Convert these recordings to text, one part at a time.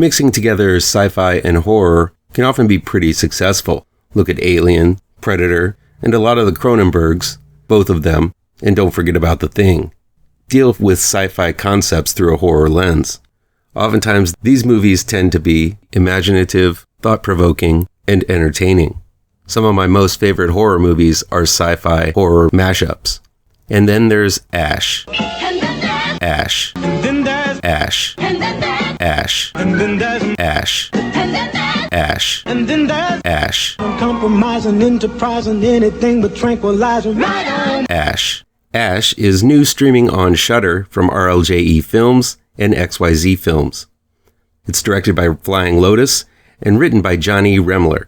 Mixing together sci-fi and horror can often be pretty successful. Look at Alien, Predator, and a lot of the Cronenbergs, both of them, and don't forget about The Thing. Deal with sci-fi concepts through a horror lens. Oftentimes, these movies tend to be imaginative, thought-provoking, and entertaining. Some of my most favorite horror movies are sci-fi horror mashups. And then there's Ash. Ash. Ash. Ash. Ash. Ash. Ash. Compromising, enterprising, anything but tranquilizing. Right on. Ash. Ash is new streaming on Shudder from RLJE Films and XYZ Films. It's directed by Flying Lotus and written by Jonni Remmler.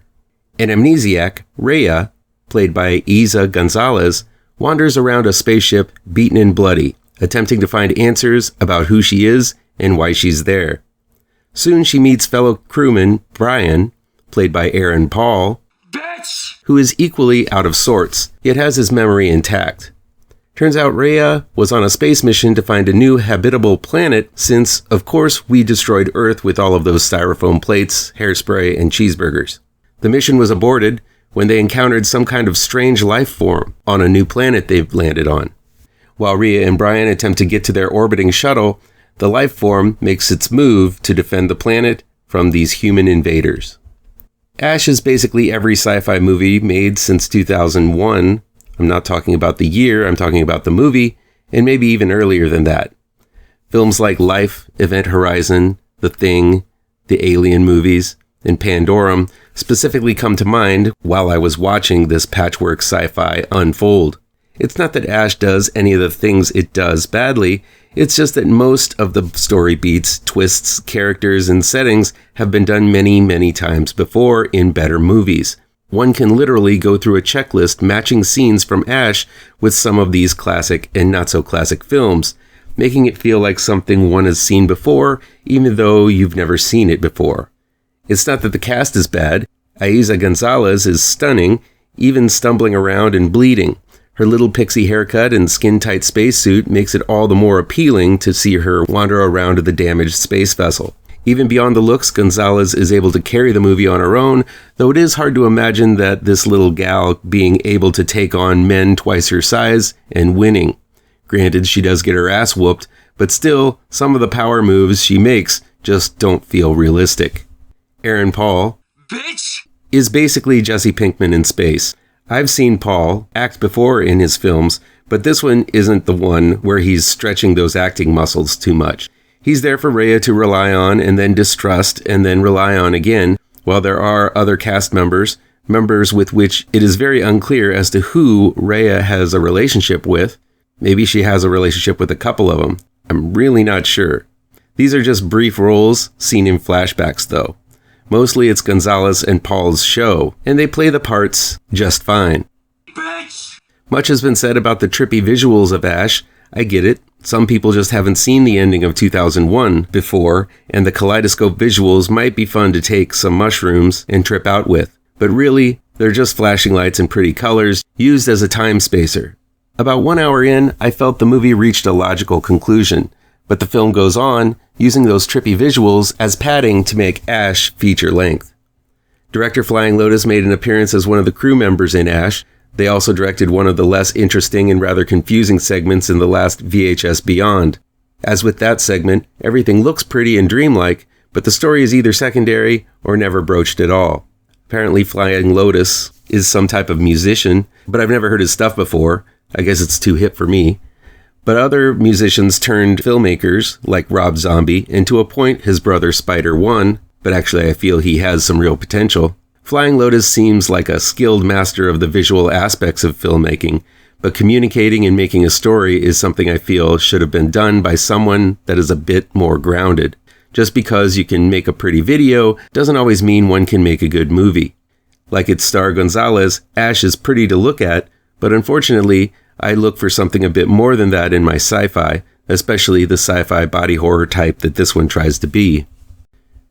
An amnesiac, Rhea, played by Eiza Gonzalez, wanders around a spaceship beaten and bloody, attempting to find answers about who she is and why she's there. Soon she meets fellow crewman Brian, played by Aaron Paul, who is equally out of sorts, yet has his memory intact. Turns out Rhea was on a space mission to find a new habitable planet since, of course, we destroyed Earth with all of those styrofoam plates, hairspray, and cheeseburgers. The mission was aborted when they encountered some kind of strange life form on a new planet they've landed on. While Rhea and Brian attempt to get to their orbiting shuttle, the life form makes its move to defend the planet from these human invaders. Ash is basically every sci-fi movie made since 2001. I'm not talking about the year, I'm talking about the movie, and maybe even earlier than that. Films like Life, Event Horizon, The Thing, the Alien movies, and Pandorum specifically come to mind while I was watching this patchwork sci-fi unfold. It's not that Ash does any of the things it does badly, it's just that most of the story beats, twists, characters, and settings have been done many, many times before in better movies. One can literally go through a checklist matching scenes from Ash with some of these classic and not-so-classic films, making it feel like something one has seen before, even though you've never seen it before. It's not that the cast is bad. Eiza Gonzalez is stunning, even stumbling around and bleeding. Her little pixie haircut and skin-tight spacesuit makes it all the more appealing to see her wander around the damaged space vessel. Even beyond the looks, Gonzalez is able to carry the movie on her own, though it is hard to imagine that this little gal being able to take on men twice her size and winning. Granted, she does get her ass whooped, but still, some of the power moves she makes just don't feel realistic. Aaron Paul is basically Jesse Pinkman in space. I've seen Paul act before in his films, but this one isn't the one where he's stretching those acting muscles too much. He's there for Rhea to rely on and then distrust and then rely on again, while there are other cast members with which it is very unclear as to who Rhea has a relationship with. Maybe she has a relationship with a couple of them. I'm really not sure. These are just brief roles seen in flashbacks though. Mostly it's Gonzalez and Paul's show, and they play the parts just fine. Bitch! Much has been said about the trippy visuals of Ash. I get it. Some people just haven't seen the ending of 2001 before, and the kaleidoscope visuals might be fun to take some mushrooms and trip out with. But really, they're just flashing lights and pretty colors used as a time spacer. About 1 hour in, I felt the movie reached a logical conclusion, but the film goes on, using those trippy visuals as padding to make Ash feature length. Director Flying Lotus made an appearance as one of the crew members in Ash. They also directed one of the less interesting and rather confusing segments in the last VHS Beyond. As with that segment, everything looks pretty and dreamlike, but the story is either secondary or never broached at all. Apparently Flying Lotus is some type of musician, but I've never heard his stuff before. I guess it's too hip for me. But other musicians turned filmmakers, like Rob Zombie, and to a point his brother Spider won, but actually I feel he has some real potential. Flying Lotus seems like a skilled master of the visual aspects of filmmaking, but communicating and making a story is something I feel should have been done by someone that is a bit more grounded. Just because you can make a pretty video doesn't always mean one can make a good movie. Like its star Gonzalez, Ash is pretty to look at, but unfortunately, I look for something a bit more than that in my sci-fi, especially the sci-fi body horror type that this one tries to be.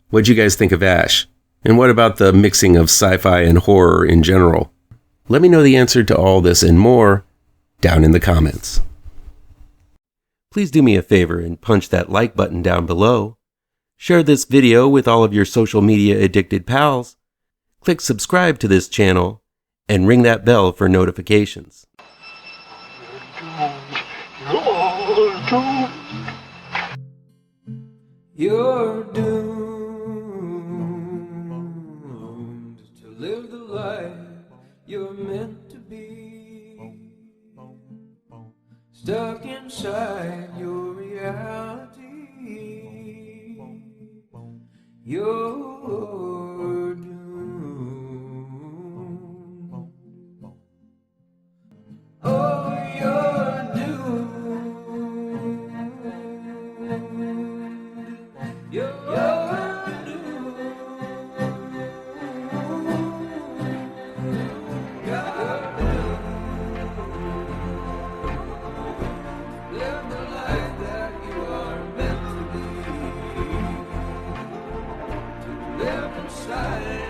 What'd you guys think of Ash? And what about the mixing of sci-fi and horror in general? Let me know the answer to all this and more down in the comments. Please do me a favor and punch that like button down below. Share this video with all of your social media addicted pals. Click subscribe to this channel and ring that bell for notifications. You're doomed to live the life you're meant to be, stuck inside your reality. You're doomed. Oh, you're doomed. You're doomed. Live the life that you are meant to be. Live inside